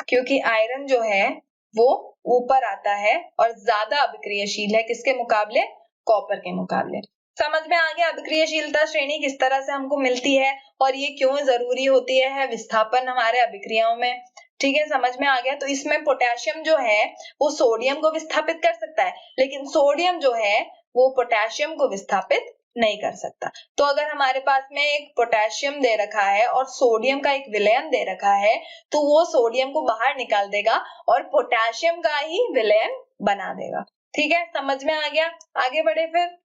क्योंकि आयरन जो है वो ऊपर आता है और ज्यादा अभिक्रियशील है, किसके मुकाबले? कॉपर के मुकाबले। समझ में आ गया अभिक्रियशीलता श्रेणी किस तरह से हमको मिलती है और ये क्यों जरूरी होती है विस्थापन हमारे अभिक्रियाओं में। ठीक है, समझ में आ गया। तो इसमें पोटेशियम जो है वो सोडियम को विस्थापित कर सकता है, लेकिन सोडियम जो है वो पोटेशियम को विस्थापित नहीं कर सकता। तो अगर हमारे पास में एक पोटेशियम दे रखा है और सोडियम का एक विलयन दे रखा है, तो वो सोडियम को बाहर निकाल देगा और पोटेशियम का ही विलयन बना देगा। ठीक है, समझ में आ गया? आगे बढ़े फिर।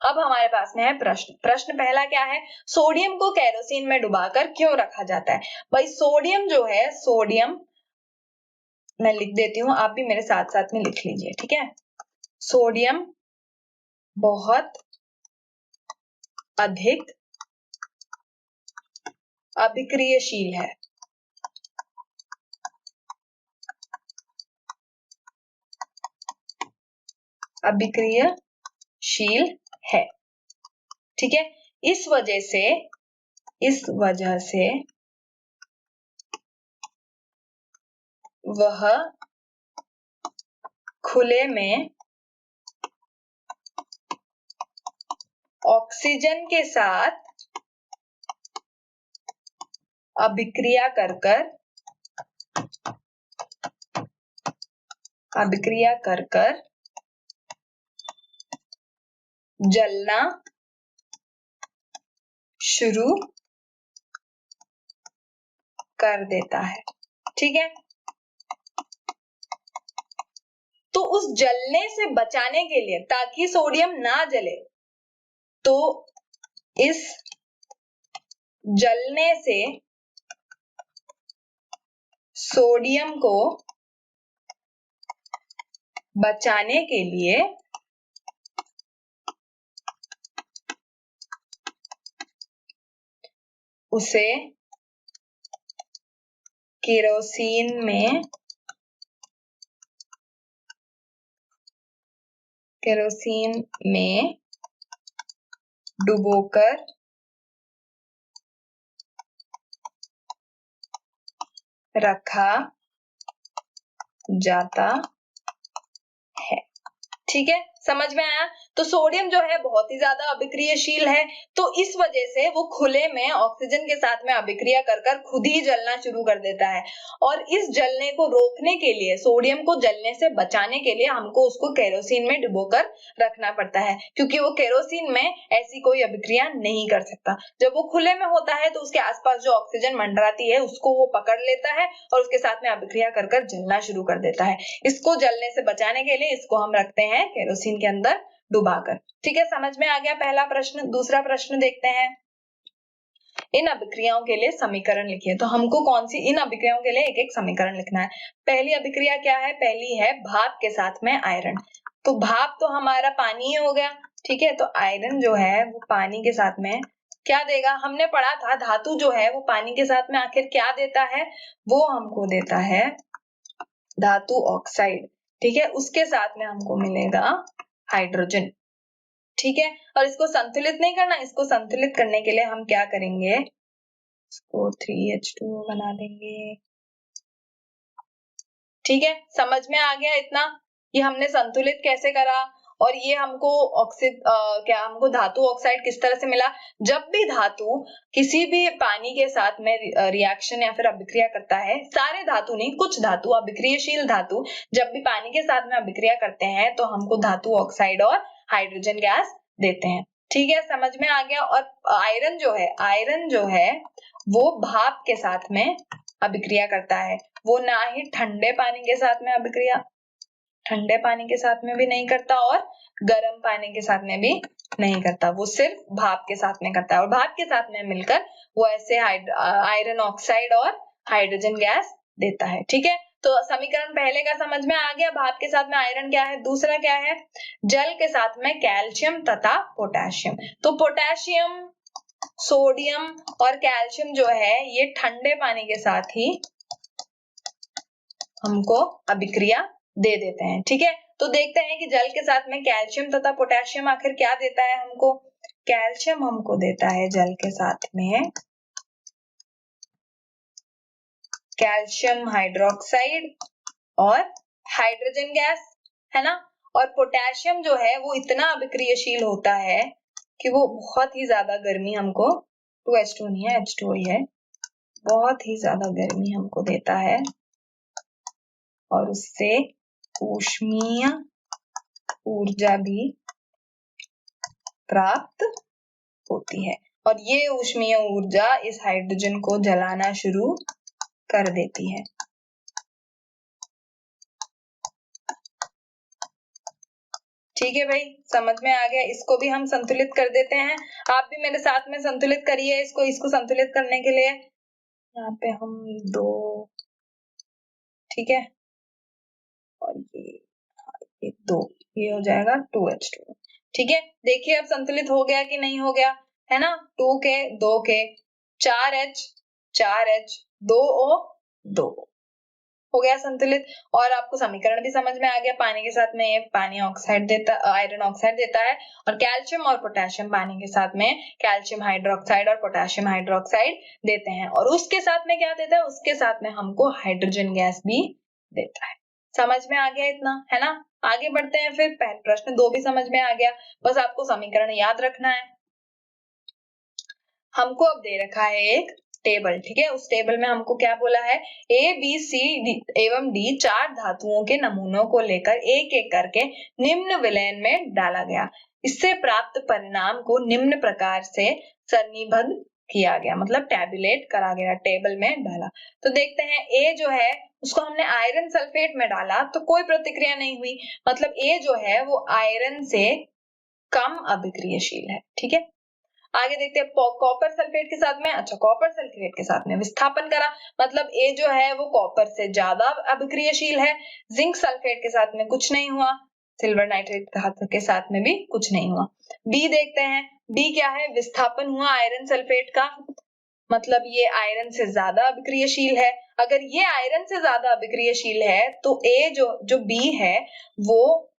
अब हमारे पास में है प्रश्न पहला क्या है? सोडियम को केरोसिन में डुबाकर क्यों रखा जाता है? भाई सोडियम जो है, सोडियम मैं लिख देती हूँ, आप भी मेरे साथ साथ में लिख लीजिए। ठीक है, सोडियम बहुत अधिक अभिक्रियशील है। अभिक्रियशील है। ठीक है, इस वजह से वह खुले में ऑक्सीजन के साथ अभिक्रिया कर कर जलना शुरू कर देता है। ठीक है, तो उस जलने से बचाने के लिए, ताकि सोडियम ना जले, तो इस जलने से सोडियम को बचाने के लिए उसे केरोसिन में डुबोकर रखा जाता है। ठीक है, समझ में आया? तो सोडियम जो है बहुत ही ज्यादा अभिक्रियाशील है, तो इस वजह से वो खुले में ऑक्सीजन के साथ में अभिक्रिया कर कर खुद ही जलना शुरू कर देता है। और इस जलने को रोकने के लिए, सोडियम को जलने से बचाने के लिए हमको उसको केरोसिन में डुबोकर रखना पड़ता है, क्योंकि वो केरोसिन में ऐसी कोई अभिक्रिया नहीं कर सकता। जब वो खुले में होता है तो उसके आसपास जो ऑक्सीजन मंडराती है उसको वो पकड़ लेता है और उसके साथ में अभिक्रिया कर कर जलना शुरू कर देता है। इसको जलने से बचाने के लिए इसको हम रखते हैं केरोसिन के अंदर डुबाकर। ठीक है, समझ में आ गया पहला प्रश्न। दूसरा प्रश्न देखते हैं। इन अभिक्रियाओं के लिए समीकरण लिखिए। तो हमको कौन सी, इन अभिक्रियाओं के लिए एक एक समीकरण लिखना है। पहली अभिक्रिया क्या है? पहली है भाप के साथ में आयरन। तो भाप तो हमारा पानी ही हो गया। ठीक है, तो आयरन जो है वो पानी के साथ में क्या देगा? हमने पढ़ा था धातु जो है वो पानी के साथ में आखिर क्या देता है? वो हमको देता है धातु ऑक्साइड। ठीक है, उसके साथ में हमको मिलेगा हाइड्रोजन। ठीक है, और इसको संतुलित नहीं करना, इसको संतुलित करने के लिए हम क्या करेंगे? इसको 3H2O बना देंगे। ठीक है, समझ में आ गया इतना? ये हमने संतुलित कैसे करा और ये हमको हमको धातु ऑक्साइड किस तरह से मिला? जब भी धातु किसी भी पानी के साथ में रिएक्शन या फिर अभिक्रिया करता है, सारे धातु नहीं, कुछ धातु, अभिक्रियाशील धातु जब भी पानी के साथ में अभिक्रिया करते हैं तो हमको धातु ऑक्साइड और हाइड्रोजन गैस देते हैं। ठीक है, समझ में आ गया? और आयरन जो है वो भाप के साथ में अभिक्रिया करता है। वो ना ही ठंडे पानी के साथ में अभिक्रिया, ठंडे पानी के साथ में भी नहीं करता और गर्म पानी के साथ में भी नहीं करता, वो सिर्फ भाप के साथ में करता है। और भाप के साथ में मिलकर वो ऐसे आयरन ऑक्साइड और हाइड्रोजन गैस देता है। ठीक है, तो समीकरण पहले का समझ में आ गया। भाप के साथ में आयरन क्या है? दूसरा क्या है? जल के साथ में कैल्शियम तथा पोटेशियम। तो पोटेशियम, सोडियम और कैल्शियम जो है ये ठंडे पानी के साथ ही हमको अभिक्रिया दे देते हैं। ठीक है, तो देखते हैं कि जल के साथ में कैल्शियम तथा पोटेशियम आखिर क्या देता है हमको? कैल्शियम हमको देता है जल के साथ में कैल्शियम हाइड्रोक्साइड और हाइड्रोजन गैस, है ना? और पोटेशियम जो है वो इतना अभिक्रियाशील होता है कि वो बहुत ही ज्यादा गर्मी हमको, 2H2 नहीं है, H2O ही है, बहुत ही ज्यादा गर्मी हमको देता है और उससे ऊष्मीय ऊर्जा भी प्राप्त होती है। और ये ऊष्मीय ऊर्जा इस हाइड्रोजन को जलाना शुरू कर देती है। ठीक है भाई, समझ में आ गया? इसको भी हम संतुलित कर देते हैं। आप भी मेरे साथ में संतुलित करिए इसको संतुलित करने के लिए यहाँ पे हम 2, ठीक है, और ये 2, ये हो जाएगा 2H2। ठीक है, देखिए अब संतुलित हो गया कि नहीं हो गया, है ना? 2 के 2 के 4H 4H 2O 2 हो गया संतुलित। और आपको समीकरण भी समझ में आ गया। पानी के साथ में ये पानी ऑक्साइड देता, आयरन ऑक्साइड देता है, और कैल्शियम और पोटेशियम पानी के साथ में कैल्शियम हाइड्रोक्साइड और पोटेशियम हाइड्रोक्साइड देते हैं। और उसके साथ में क्या देता है? उसके साथ में हमको हाइड्रोजन गैस भी देता है। समझ में आ गया इतना, है ना? आगे बढ़ते हैं फिर। प्रश्न 2 भी समझ में आ गया, बस आपको समीकरण याद रखना है। हमको अब दे रखा है एक टेबल, ठीक है? उस टेबल में हमको क्या बोला है? A, B, C एवं D 4 धातुओं के नमूनों को लेकर एक एक करके निम्न विलयन में डाला गया। इससे प्राप्त परिणाम को निम्न प्रकार से सारणीबद्ध किया गया, मतलब टैबुलेट करा गया, टेबल में डाला। तो देखते हैं ए जो है उसको हमने आयरन सल्फेट में डाला तो कोई प्रतिक्रिया नहीं हुई, मतलब ए जो है वो आयरन से कम अभिक्रियशील है। ठीक है, आगे देखते हैं कॉपर सल्फेट के साथ में। अच्छा, कॉपर सल्फेट के साथ में विस्थापन करा, मतलब ए जो है वो कॉपर से ज्यादा अभिक्रियशील है। जिंक सल्फेट के साथ में कुछ नहीं हुआ, सिल्वर नाइट्रेट के साथ में भी कुछ नहीं हुआ। बी देखते हैं, बी क्या है, विस्थापन हुआ आयरन सल्फेट का, मतलब ये आयरन से ज्यादा अभिक्रियशील है। अगर ये आयरन से ज्यादा अभिक्रियशील है तो ए जो बी है वो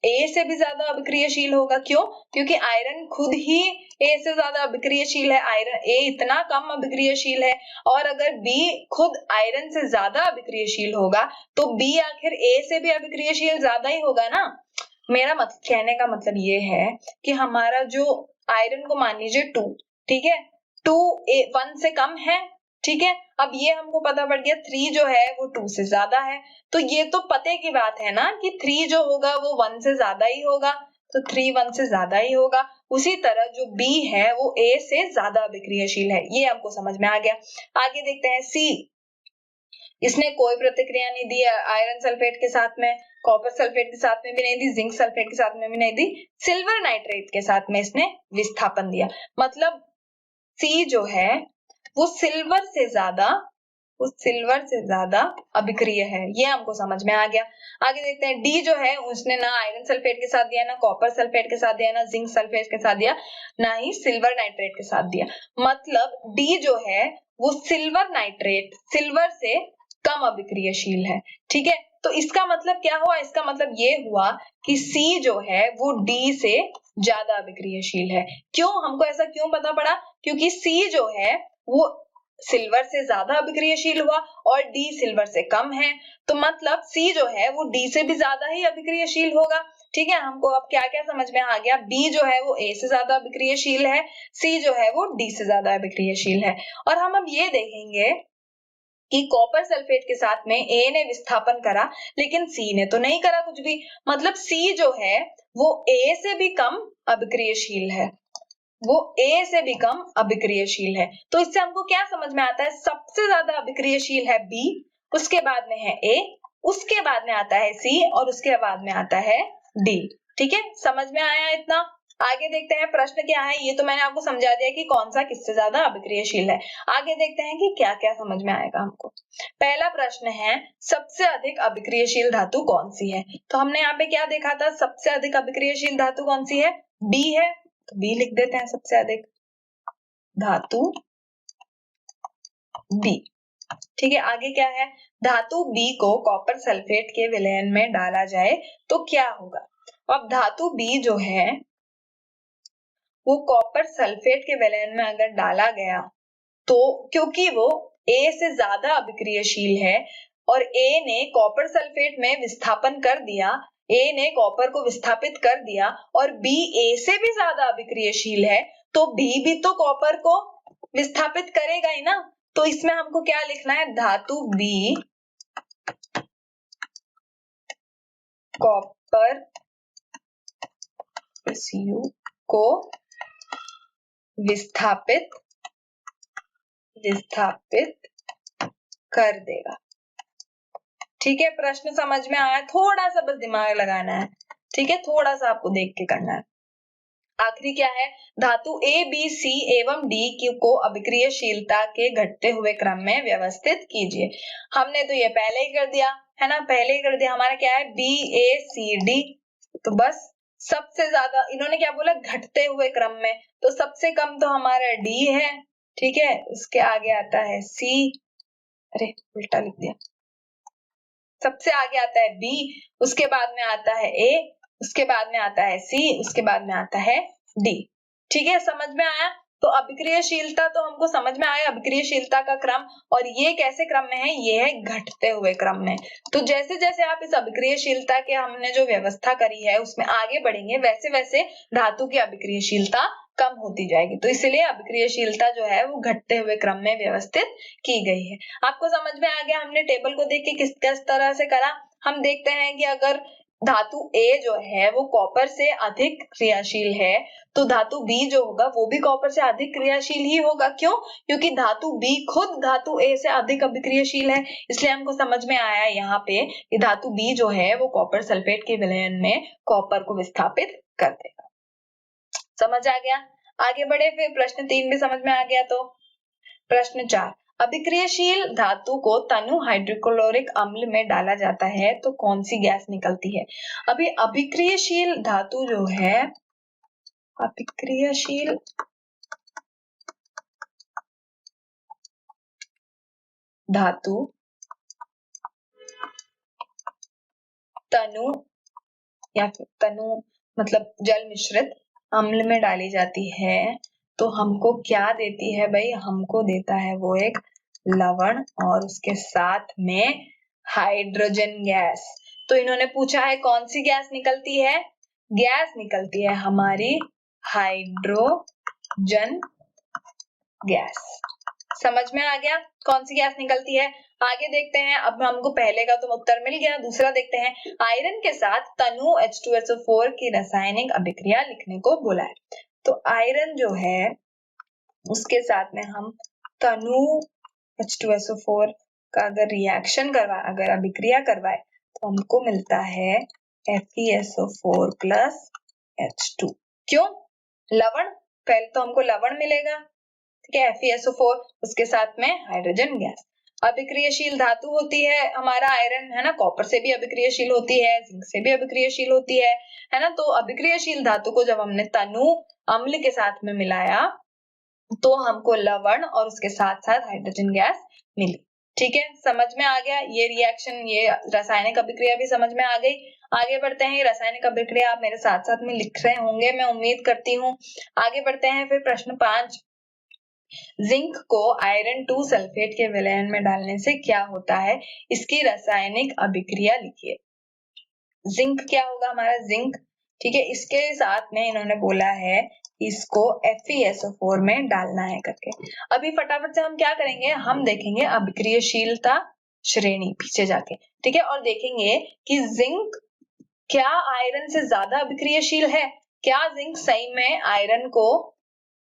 ए से भी ज्यादा अभिक्रियशील होगा। क्यों? क्योंकि आयरन खुद ही ए से ज्यादा अभिक्रियशील है, आयरन ए इतना कम अभिक्रियशील है। और अगर बी खुद आयरन से ज्यादा अभिक्रियशील होगा तो बी आखिर ए से भी अभिक्रियशील ज्यादा ही होगा ना। मेरा कहने का मतलब ये है कि हमारा जो आयरन को मान लीजिए 2, ठीक है, 2 1 से कम है। ठीक है, अब ये हमको पता पड़ गया 3 जो है वो 2 से ज्यादा है, तो ये तो पते की बात है ना कि 3 जो होगा वो 1 से ज्यादा ही होगा, तो 3 1 से ज्यादा ही होगा। उसी तरह जो B है वो A से ज्यादा अभिक्रियशील है, ये हमको समझ में आ गया। आगे देखते हैं C, इसने कोई प्रतिक्रिया नहीं दी आयरन सल्फेट के साथ में, कॉपर सल्फेट के साथ में भी नहीं दी, जिंक सल्फेट के साथ में भी नहीं दी, सिल्वर नाइट्रेट के साथ में इसने विस्थापन दिया। मतलब C जो है वो सिल्वर से ज्यादा अभिक्रिय है, ये हमको समझ में आ गया। आगे देखते हैं डी जो है उसने ना आयरन सल्फेट के साथ दिया, ना कॉपर सल्फेट के साथ दिया, ना जिंक सल्फेट के साथ दिया, ना ही सिल्वर नाइट्रेट के साथ दिया। मतलब डी जो है वो सिल्वर से कम अभिक्रियशील है। ठीक है, तो इसका मतलब क्या हुआ, इसका मतलब ये हुआ कि सी जो है वो डी से ज्यादा अभिक्रियशील है। क्यों, हमको ऐसा क्यों पता पड़ा, क्योंकि सी जो है वो सिल्वर से ज्यादा अभिक्रियशील हुआ और डी सिल्वर से कम है, तो मतलब सी जो है वो डी से भी ज्यादा ही अभिक्रियशील होगा। ठीक है, हमको अब क्या क्या समझ में आ गया, बी जो है वो ए से ज्यादा अभिक्रियशील है, सी जो है वो डी से ज्यादा अभिक्रियशील है। और हम अब ये देखेंगे कि कॉपर सल्फेट के साथ में ए ने विस्थापन करा लेकिन सी ने तो नहीं करा कुछ भी, मतलब सी जो है वो ए से भी कम अभिक्रियशील है, वो ए से भी कम अभिक्रियशील है। तो इससे हमको क्या समझ में आता है, सबसे ज्यादा अभिक्रियशील है बी, उसके बाद में है ए, उसके बाद में आता है सी और उसके बाद में आता है डी। ठीक है, समझ में आया इतना। आगे देखते हैं प्रश्न क्या है, ये तो मैंने आपको समझा दिया कि कौन सा किससे ज्यादा अभिक्रियशील है। आगे देखते हैं कि क्या क्या समझ में आएगा हमको। पहला प्रश्न है, सबसे अधिक अभिक्रियशील धातु कौन सी है। तो हमने यहाँ पे क्या देखा था, सबसे अधिक अभिक्रियशील धातु कौन सी है, डी है, तो बी लिख देते हैं, सबसे अधिक धातु बी। ठीक है, आगे क्या है, धातु बी को कॉपर सल्फेट के विलयन में डाला जाए तो क्या होगा। अब धातु बी जो है वो कॉपर सल्फेट के विलयन में अगर डाला गया तो क्योंकि वो ए से ज्यादा अभिक्रियशील है और ए ने कॉपर सल्फेट में विस्थापन कर दिया, ए ने कॉपर को विस्थापित कर दिया और बी ए से भी ज्यादा अभिक्रियशील है, तो बी भी तो कॉपर को विस्थापित करेगा ही ना। तो इसमें हमको क्या लिखना है, धातु बी कॉपर को विस्थापित कर देगा। ठीक है, प्रश्न समझ में आया, थोड़ा सा बस दिमाग लगाना है। ठीक है, थोड़ा सा आपको देख के करना है। आखिरी क्या है, धातु ए बी सी एवं डी को अभिक्रियशीलता के घटते हुए क्रम में व्यवस्थित कीजिए। हमने तो ये पहले ही कर दिया है ना, पहले ही कर दिया। हमारा क्या है, बी ए सी डी, तो बस सबसे ज्यादा इन्होंने क्या बोला, घटते हुए क्रम में, तो सबसे कम तो हमारा डी है। ठीक है, उसके आगे आता है सी, अरे उल्टा लिख दिया, सबसे आगे आता है बी, उसके बाद में आता है ए, उसके बाद में आता है सी, उसके बाद में आता है डी। ठीक है, समझ में आया। तो अभिक्रियशीलता तो हमको समझ में आया, अभिक्रियशीलता का क्रम, और ये कैसे क्रम में है, ये है घटते हुए क्रम में। तो जैसे जैसे आप इस अभिक्रियशीलता के हमने जो व्यवस्था करी है उसमें आगे बढ़ेंगे वैसे वैसे धातु की अभिक्रियशीलता कम होती जाएगी, तो इसलिए अभिक्रियशीलता जो है वो घटते हुए क्रम में व्यवस्थित की गई है। आपको समझ में आ गया, हमने टेबल को देख के किस तरह से करा। हम देखते हैं कि अगर धातु A जो है वो कॉपर से अधिक क्रियाशील है, तो धातु B जो होगा वो भी कॉपर से अधिक क्रियाशील ही होगा। क्यों? क्योंकि धातु B खुद धातु A से अधिक अभिक्रियाशील है। इसलिए हमको समझ में आया यहाँ पे कि धातु B जो है वो कॉपर सल्फेट के विलयन में कॉपर को विस्थापित कर देगा। समझ आ गया? आगे बढ़े, फिर प्रश्न 3 भी समझ में आ गया। तो प्रश्न 4, अभिक्रियाशील धातु को तनु हाइड्रोक्लोरिक अम्ल में डाला जाता है तो कौन सी गैस निकलती है? अभी अभिक्रियाशील धातु जो है, अभिक्रियाशील धातु तनु या फिर तनु मतलब जल मिश्रित अम्ल में डाली जाती है तो हमको क्या देती है भाई? हमको देता है वो एक लवण और उसके साथ में हाइड्रोजन गैस। तो इन्होंने पूछा है कौन सी गैस निकलती है? गैस निकलती है हमारी हाइड्रोजन गैस। समझ में आ गया कौन सी गैस निकलती है? आगे देखते हैं। अब हमको पहले का तो उत्तर मिल गया, दूसरा देखते हैं। आयरन के साथ तनु H2SO4 की रासायनिक अभिक्रिया लिखने को बोला है। तो आयरन जो है उसके साथ में हम तनु H2SO4 का अगर रिएक्शन करवाए, अगर अभिक्रिया करवाए तो हमको मिलता है FeSO4 प्लस H2। क्यों? लवण, पहले तो हमको लवण मिलेगा, ठीक है, FeSO4, उसके साथ में हाइड्रोजन गैस। अभिक्रियाशील धातु होती है हमारा आयरन, है ना, कॉपर से भी अभिक्रियाशील होती है, जिंक से भी अभिक्रियाशील होती है ना। तो अभिक्रियाशील धातु को जब हमने तनु अम्ल के साथ में मिलाया तो हमको लवण और उसके साथ साथ हाइड्रोजन गैस मिली। ठीक है, समझ में आ गया ये रिएक्शन, ये रासायनिक अभिक्रिया भी समझ में आ गई। आगे बढ़ते हैं। रासायनिक अभिक्रिया आप मेरे साथ साथ में लिख रहे होंगे, मैं उम्मीद करती हूँ। आगे बढ़ते हैं फिर प्रश्न 5, जिंक को आयरन 2 सल्फेट के विलयन में डालने से क्या होता है? इसकी रासायनिक अभिक्रिया लिखिए। जिंक क्या होगा हमारा? जिंक, ठीक है, इसके साथ में इन्होंने बोला है इसको FeSO4 में डालना है करके। अभी फटाफट से हम क्या करेंगे, हम देखेंगे अभिक्रियाशीलता श्रेणी पीछे जाके, ठीक है, और देखेंगे कि जिंक क्या आयरन से ज्यादा अभिक्रियाशील है? क्या जिंक सही में आयरन को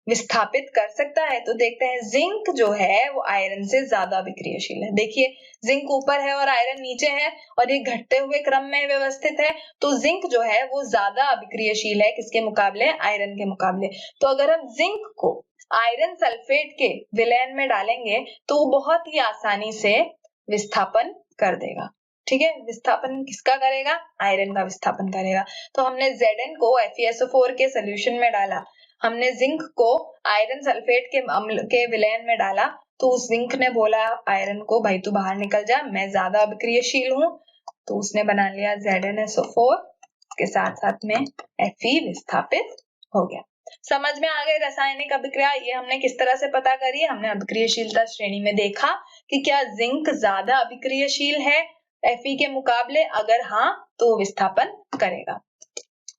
विस्थापित कर सकता है? तो देखते हैं। जिंक जो है वो आयरन से ज्यादा अभिक्रियाशील है। देखिए, जिंक ऊपर है और आयरन नीचे है और ये घटते हुए क्रम में व्यवस्थित है, तो जिंक जो है वो ज्यादा अभिक्रियाशील है किसके मुकाबले? आयरन के मुकाबले। तो अगर हम जिंक को आयरन सल्फेट के विलयन में डालेंगे तो वो बहुत ही आसानी से विस्थापन कर देगा। ठीक है, विस्थापन किसका करेगा? आयरन का विस्थापन करेगा। तो हमने Zn को FeSO4 के सोल्यूशन में डाला, हमने जिंक को आयरन सल्फेट के अम्ल के विलयन में डाला, तो उस जिंक ने बोला आयरन को भाई तू बाहर निकल जा, मैं ज्यादा अभिक्रियाशील हूँ, तो उसने बना लिया ZnSO4 के साथ साथ में Fe विस्थापित हो गया। समझ में आ गई रासायनिक अभिक्रिया? ये हमने किस तरह से पता करी? हमने अभिक्रियाशीलता श्रेणी में देखा कि क्या जिंक ज्यादा अभिक्रियाशील है Fe के मुकाबले, अगर हाँ तो विस्थापन करेगा।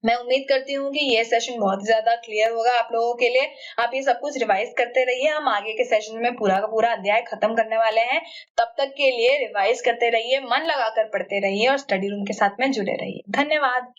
मैं उम्मीद करती हूँ कि ये सेशन बहुत ज्यादा क्लियर होगा आप लोगों के लिए। आप ये सब कुछ रिवाइज करते रहिए, हम आगे के सेशन में पूरा का पूरा अध्याय खत्म करने वाले हैं। तब तक के लिए रिवाइज करते रहिए, मन लगाकर पढ़ते रहिए और स्टडी रूम के साथ में जुड़े रहिए। धन्यवाद।